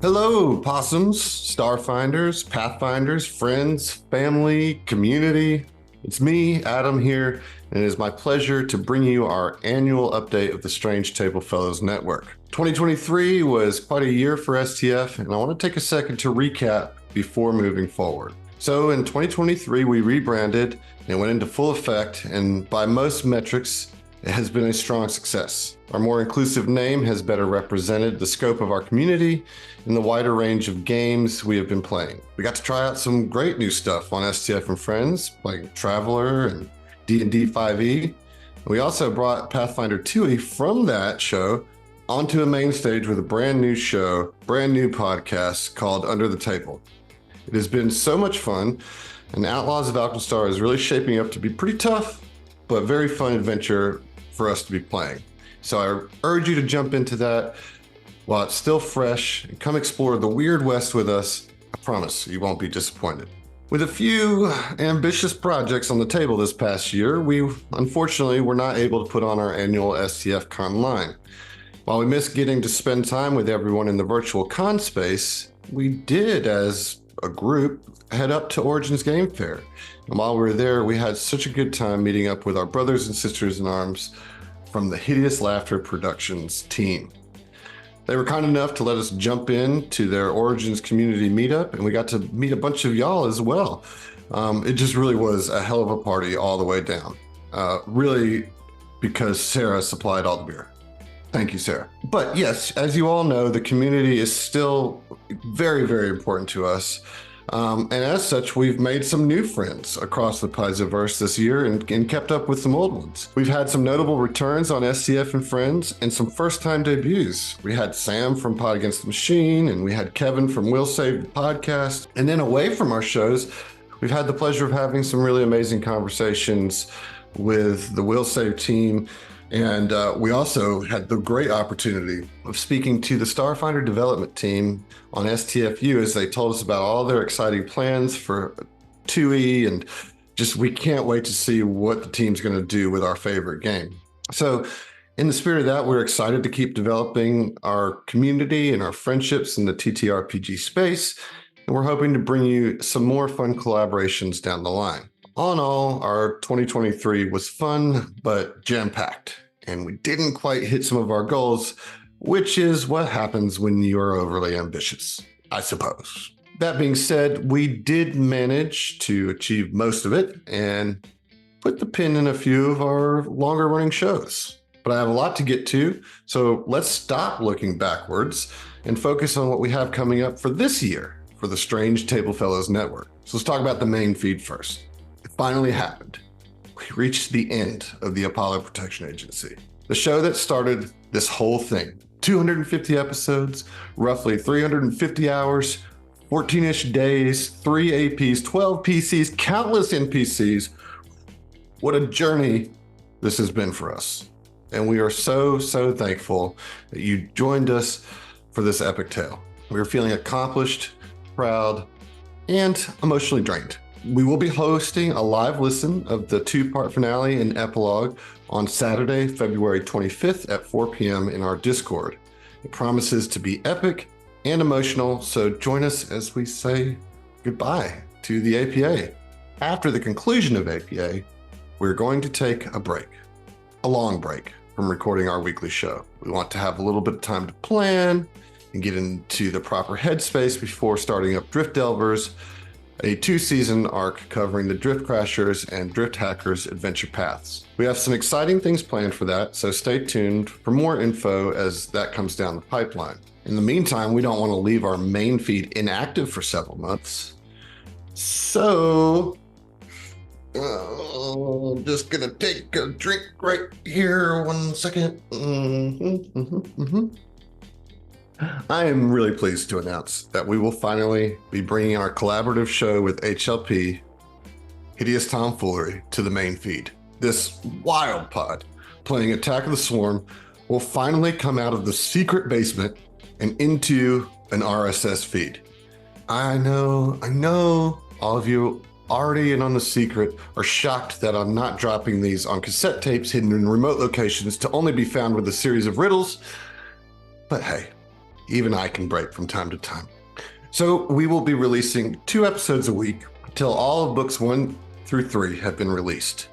Hello, possums, starfinders, pathfinders, friends, family, community. It's me, Adam, here, and it is my pleasure to bring you our annual update of the Strange Table Fellows Network. 2023 was quite a year for STF, and I want to take a second to recap before moving forward. So in 2023, we rebranded and went into full effect, and by most metrics, it has been a strong success. Our more inclusive name has better represented the scope of our community and the wider range of games we have been playing. We got to try out some great new stuff on STF and Friends, like Traveler and D&D 5e. We also brought Pathfinder 2e from that show onto a main stage with a brand new show, brand new podcast called Under the Table. It has been so much fun, and Outlaws of Alkenstar is really shaping up to be pretty tough, but very fun adventure for us to be playing. So I urge you to jump into that while it's still fresh and come explore the Weird West with us. I promise you won't be disappointed. With a few ambitious projects on the table this past year, we unfortunately were not able to put on our annual STF Con line. While we missed getting to spend time with everyone in the virtual con space, we did, as a group, head up to Origins Game Fair. And while we were there, we had such a good time meeting up with our brothers and sisters in arms from the Hideous Laughter Productions team. They were kind enough to let us jump in to their Origins community meetup, and we got to meet a bunch of y'all as well. It just really was a hell of a party all the way down. Really, because Sarah supplied all the beer. Thank you, Sarah. But yes, as you all know, the community is still very, very important to us. And as such, we've made some new friends across the Paizoverse this year and kept up with some old ones. We've had some notable returns on STF and Friends and some first-time debuts. We had Sam from Pod Against the Machine, and we had Kevin from Will Save the Podcast. And then away from our shows, we've had the pleasure of having some really amazing conversations with the Will Save team. And we also had the great opportunity of speaking to the Starfinder development team on STFU as they told us about all their exciting plans for 2E, and just we can't wait to see what the team's going to do with our favorite game. So in the spirit of that, we're excited to keep developing our community and our friendships in the TTRPG space, and we're hoping to bring you some more fun collaborations down the line. All in all, our 2023 was fun, but jam-packed, and we didn't quite hit some of our goals, which is what happens when you're overly ambitious, I suppose. That being said, we did manage to achieve most of it and put the pin in a few of our longer-running shows. But I have a lot to get to, so let's stop looking backwards and focus on what we have coming up for this year for the Strange Table Fellows Network. So let's talk about the main feed first. It finally happened. We reached the end of the Apollo Protection Agency, the show that started this whole thing. 250 episodes, roughly 350 hours, 14-ish days, 3 APs, 12 PCs, countless NPCs. What a journey this has been for us. And we are so, so thankful that you joined us for this epic tale. We are feeling accomplished, proud, and emotionally drained. We will be hosting a live listen of the 2-part finale and epilogue on Saturday, February 25th at 4 p.m. in our Discord. It promises to be epic and emotional, so join us as we say goodbye to the APA. After the conclusion of APA, we're going to take a break, a long break from recording our weekly show. We want to have a little bit of time to plan and get into the proper headspace before starting up Drift Delvers, a 2-season arc covering the Drift Crashers and Drift Hackers adventure paths. We have some exciting things planned for that, so stay tuned for more info as that comes down the pipeline. In the meantime, we don't want to leave our main feed inactive for several months. So, I'm just gonna take a drink right here, 1 second. I am really pleased to announce that we will finally be bringing our collaborative show with HLP, Hideous Tomfoolery, to the main feed. This wild pod playing Attack of the Swarm will finally come out of the secret basement and into an RSS feed. I know, all of you already in on the secret are shocked that I'm not dropping these on cassette tapes hidden in remote locations to only be found with a series of riddles, but hey, Even I can break from time to time. So we will be releasing 2 episodes a week until all of books 1 through 3 have been released.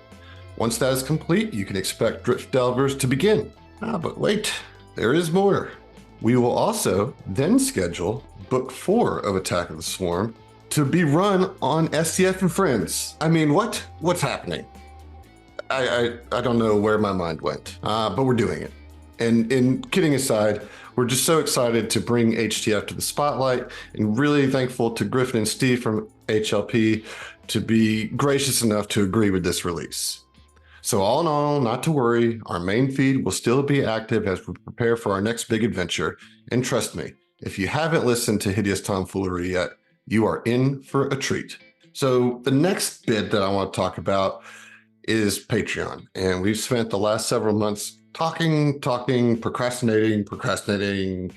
Once that is complete, you can expect Drift Delvers to begin. But wait, there is more. We will also then schedule book 4 of Attack of the Swarm to be run on STF and Friends. I mean, what's happening? I don't know where my mind went, but we're doing it. And kidding aside, we're just so excited to bring HTF to the spotlight, and really thankful to Griffin and Steve from HLP to be gracious enough to agree with this release. So all in all, not to worry, our main feed will still be active as we prepare for our next big adventure. And trust me, if you haven't listened to Hideous Tomfoolery yet, you are in for a treat. So the next bit that I want to talk about is Patreon. And we've spent the last several months talking, procrastinating,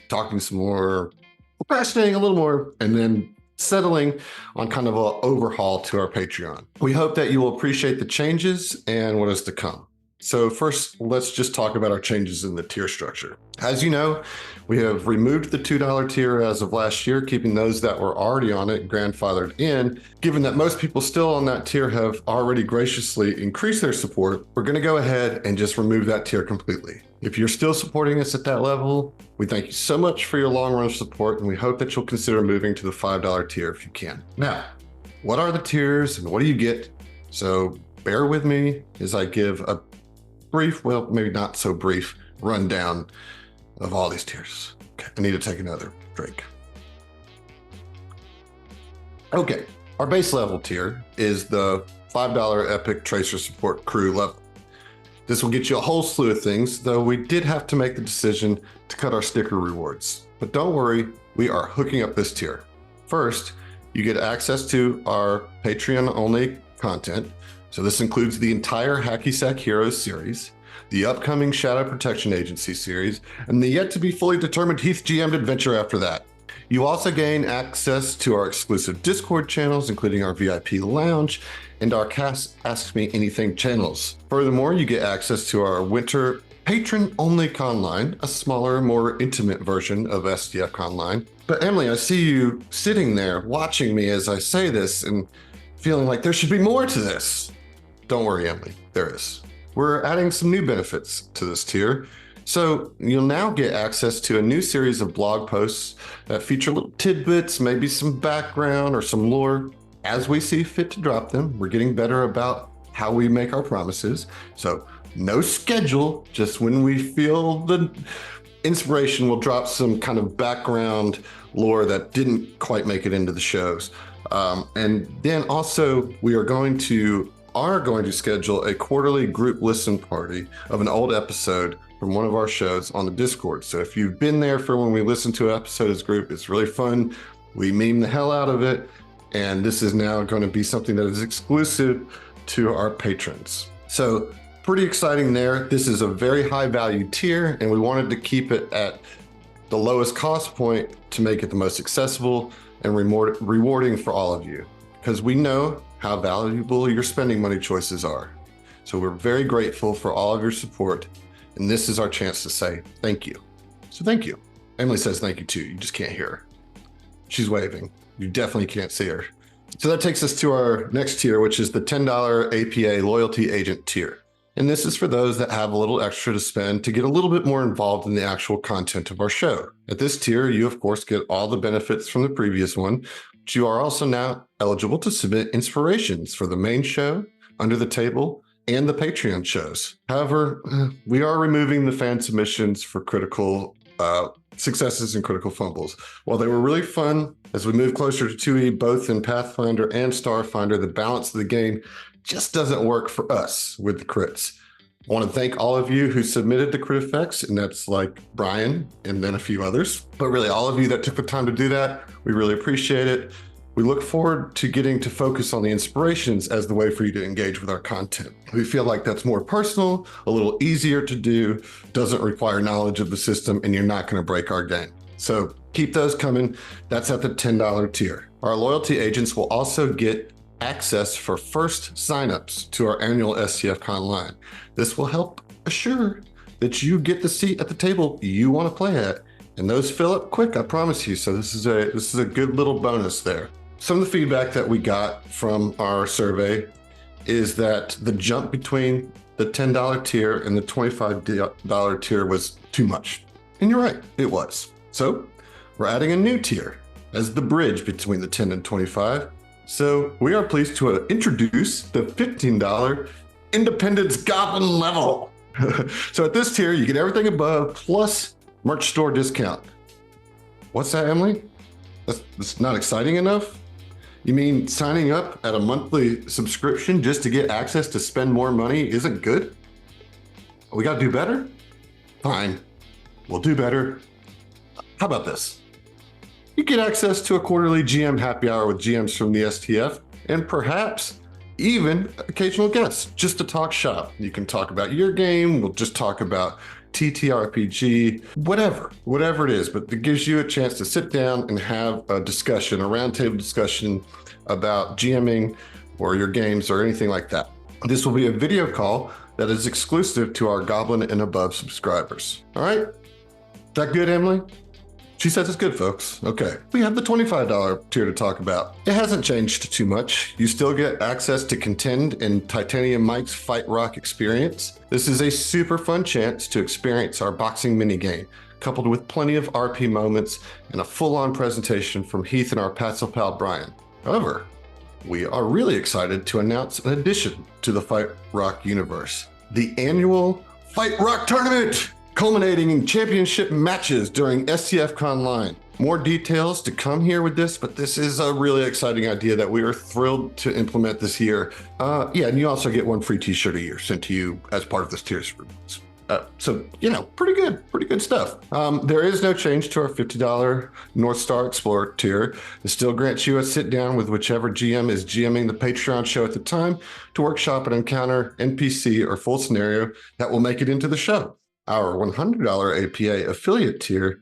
talking some more, procrastinating a little more, and then settling on kind of an overhaul to our Patreon. We hope that you will appreciate the changes and what is to come. So first, let's just talk about our changes in the tier structure. As you know, we have removed the $2 tier as of last year, keeping those that were already on it grandfathered in. Given that most people still on that tier have already graciously increased their support, we're going to go ahead and just remove that tier completely. If you're still supporting us at that level, we thank you so much for your long run support, and we hope that you'll consider moving to the $5 tier if you can. Now, what are the tiers and what do you get? So bear with me as I give a brief, well, maybe not so brief, rundown of all these tiers. Okay, I need to take another drink. Okay, our base level tier is the $5 Epic Tracer Support Crew level. This will get you a whole slew of things, though we did have to make the decision to cut our sticker rewards. But don't worry, we are hooking up this tier. First, you get access to our Patreon-only content. So this includes the entire Hacky Sack Heroes series, the upcoming Shadow Protection Agency series, and the yet-to-be fully determined Heath GM'd adventure after that. You also gain access to our exclusive Discord channels, including our VIP lounge and our Cast Ask Me Anything channels. Furthermore, you get access to our winter patron-only conline, a smaller, more intimate version of STF Conline. But Emily, I see you sitting there watching me as I say this and feeling like there should be more to this. Don't worry, Emily, there is. We're adding some new benefits to this tier. So you'll now get access to a new series of blog posts that feature little tidbits, maybe some background or some lore as we see fit to drop them. We're getting better about how we make our promises. So no schedule, just when we feel the inspiration, we'll drop some kind of background lore that didn't quite make it into the shows. And then also we are going to schedule a quarterly group listen party of an old episode from one of our shows on the Discord. So if you've been there for when we listen to an episode as a group, it's really fun. We meme the hell out of it. And this is now going to be something that is exclusive to our patrons. So pretty exciting there. This is a very high value tier, and we wanted to keep it at the lowest cost point to make it the most accessible and rewarding for all of you, because we know how valuable your spending money choices are. So we're very grateful for all of your support, and this is our chance to say thank you. So thank you. Emily says thank you too. You just can't hear her. She's waving. You definitely can't see her. So that takes us to our next tier, which is the $10 APA Loyalty Agent tier. And this is for those that have a little extra to spend to get a little bit more involved in the actual content of our show. At this tier, you of course get all the benefits from the previous one, but you are also now eligible to submit inspirations for the main show, Under the Table, and the Patreon shows. However, we are removing the fan submissions for critical successes and critical fumbles. While they were really fun, as we move closer to 2E, both in Pathfinder and Starfinder, the balance of the game just doesn't work for us with the crits. I want to thank all of you who submitted the crit effects, and that's like Brian and then a few others, but really all of you that took the time to do that, we really appreciate it. We look forward to getting to focus on the inspirations as the way for you to engage with our content. We feel like that's more personal, a little easier to do, doesn't require knowledge of the system, and you're not going to break our game. So keep those coming. That's at the $10 tier. Our loyalty agents will also get access for first signups to our annual STF Conline. This will help assure that you get the seat at the table you want to play at And those fill up quick, I promise you. So this is a good little bonus there. Some of the feedback that we got from our survey is that the jump between the $10 tier and the $25 tier was too much. And you're right, it was. So we're adding a new tier as the bridge between the 10 and 25. So we are pleased to introduce the $15 Independence Goblin level. So at this tier, you get everything above plus merch store discount. What's that, Emily? That's not exciting enough? You mean signing up at a monthly subscription just to get access to spend more money isn't good? We gotta do better? Fine, we'll do better. How about this? You get access to a quarterly GM happy hour with GMs from the STF and perhaps even occasional guests just to talk shop. You can talk about your game, we'll just talk about TTRPG, whatever it is, but it gives you a chance to sit down and have a discussion, a roundtable discussion about GMing or your games or anything like that. This will be a video call that is exclusive to our Goblin and above subscribers. All right? Is that good, Emily? She says it's good, folks. Okay. We have the $25 tier to talk about. It hasn't changed too much. You still get access to Contend and Titanium Mike's Fight Rock experience. This is a super fun chance to experience our boxing minigame, coupled with plenty of RP moments and a full-on presentation from Heath and our Patsy pal Brian. However, we are really excited to announce an addition to the Fight Rock universe, the annual Fight Rock Tournament, culminating in championship matches during STF Conline. More details to come here with this, but this is a really exciting idea that we are thrilled to implement this year. Yeah, and you also get one free t-shirt a year sent to you as part of this tier's release. So, you know, pretty good stuff. There is no change to our $50 North Star Explorer tier. It still grants you a sit down with whichever GM is GMing the Patreon show at the time to workshop an encounter, NPC, or full scenario that will make it into the show. Our $100 APA affiliate tier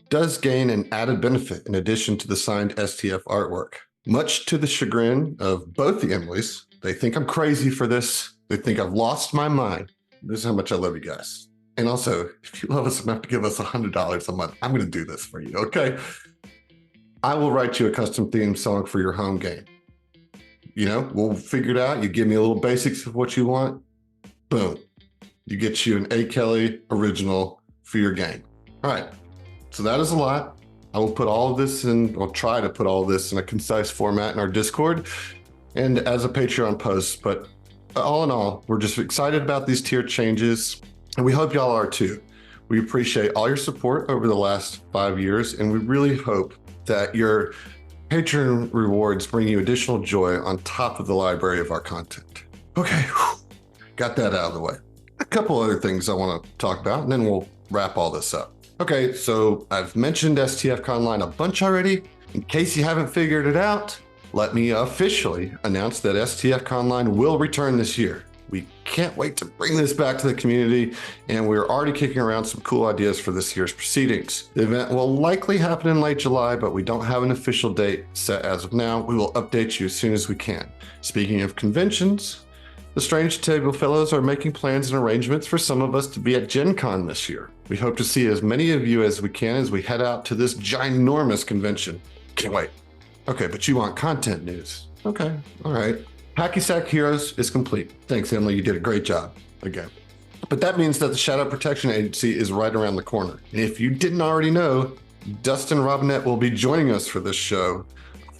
does gain an added benefit in addition to the signed STF artwork. Much to the chagrin of both the Emilys, they think I'm crazy for this. They think I've lost my mind. This is how much I love you guys. And also, if you love us enough to give us $100 a month, I'm going to do this for you, okay? I will write you a custom theme song for your home game. You know, we'll figure it out. You give me a little basics of what you want. Boom. You get you an A. Kelly original for your game. All right. So that is a lot. I will put all of this in, or try to put all of this in a concise format in our Discord and as a Patreon post. But all in all, we're just excited about these tier changes, and we hope y'all are too. We appreciate all your support over the last 5 years, and we really hope that your Patreon rewards bring you additional joy on top of the library of our content. Okay, got that out of the way. A couple other things I want to talk about, and then we'll wrap all this up. Okay, so I've mentioned STF Conline a bunch already. In case you haven't figured it out, let me officially announce that STF Conline will return this year. We can't wait to bring this back to the community, and we're already kicking around some cool ideas for this year's proceedings. The event will likely happen in late July, but we don't have an official date set as of now. We will update you as soon as we can. Speaking of conventions, the Strange Table Fellows are making plans and arrangements for some of us to be at Gen Con this year. We hope to see as many of you as we can as we head out to this ginormous convention. Can't wait. Okay, but you want content news. Okay, all right. Hacky Sack Heroes is complete. Thanks, Emily. You did a great job again. But that means that the Shadow Protection Agency is right around the corner. And if you didn't already know, Dustin Robinette will be joining us for this show.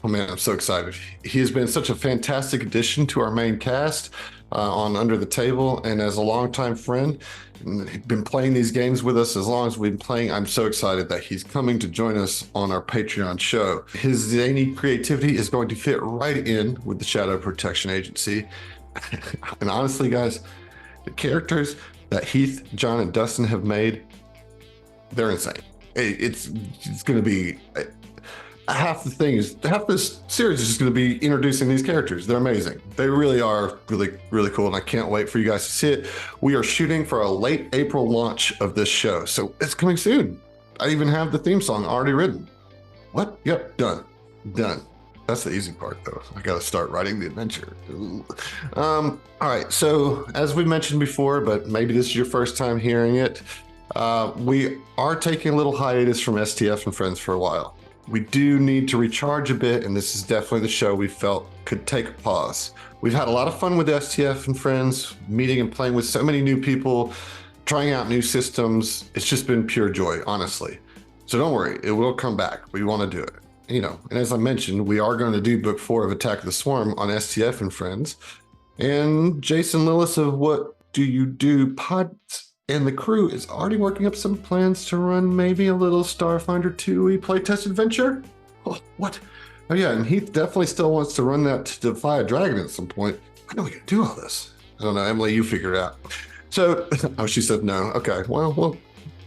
Oh man, I'm so excited. He has been such a fantastic addition to our main cast on Under the Table, and as a longtime friend, and been playing these games with us as long as we've been playing. I'm so excited that he's coming to join us on our Patreon show. His zany creativity is going to fit right in with the Shadow Protection Agency. And honestly, guys, the characters that Heath, John, and Dustin have made, they're insane. It's going to be half this series is just going to be introducing these characters. They're amazing. They really are really cool, and I can't wait for you guys to see it. We are shooting for a late April launch of this show, so it's coming soon. I even have the theme song already written. What? Yep, done. That's the easy part, though. I got to start writing the adventure. All right, so as we mentioned before, but maybe this is your first time hearing it, We are taking a little hiatus from STF and Friends for a while. We do need to recharge a bit, and this is definitely the show we felt could take a pause. We've had a lot of fun with STF and Friends, meeting and playing with so many new people, trying out new systems. It's just been pure joy, honestly. So don't worry, it will come back. We want to do it. And as I mentioned, we are going to do book 4 of Attack of the Swarm on STF and Friends. And Jason Lillis of What Do You Do Pods and the crew is already working up some plans to run maybe a little Starfinder 2 playtest adventure. Oh, what? Oh yeah, and Heath definitely still wants to run that to defy a dragon at some point. When are we gonna do all this? I don't know, Emily, you figure it out. So, oh, she said no. Okay, well,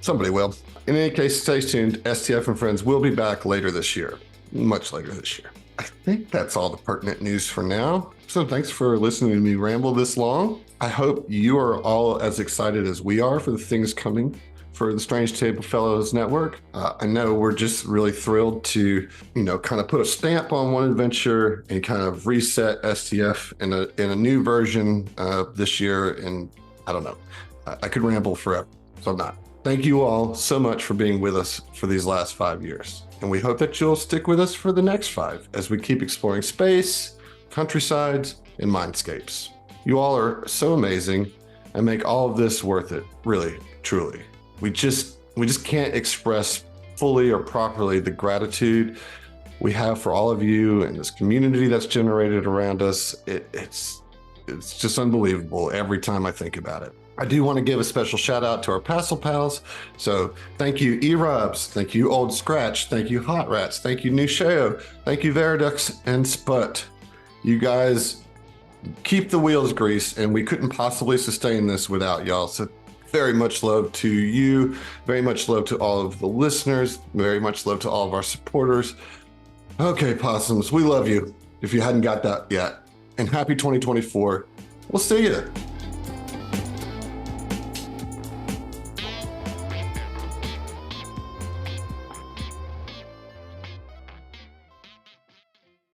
somebody will. In any case, stay tuned. STF and Friends will be back later this year, much later this year. I think that's all the pertinent news for now. So thanks for listening to me ramble this long. I hope you are all as excited as we are for the things coming for the Strange Table Fellows Network. I know we're just really thrilled to, kind of put a stamp on one adventure and kind of reset STF in a new version this year. And I don't know, I could ramble forever, so I'm not. Thank you all so much for being with us for these last 5 years. And we hope that you'll stick with us for the next 5 as we keep exploring space, countrysides, and mindscapes. You all are so amazing and make all of this worth it, really, truly. We just can't express fully or properly the gratitude we have for all of you and this community that's generated around us. It's just unbelievable every time I think about it. I do want to give a special shout out to our Passel Pals. So thank you, E-Rubs. Thank you, Old Scratch. Thank you, Hot Rats. Thank you, Nusheo. Thank you, Veridux and Sput. You guys keep the wheels greased, and we couldn't possibly sustain this without y'all. So very much love to you. Very much love to all of the listeners. Very much love to all of our supporters. Okay, possums, we love you if you hadn't got that yet. And happy 2024. We'll see you.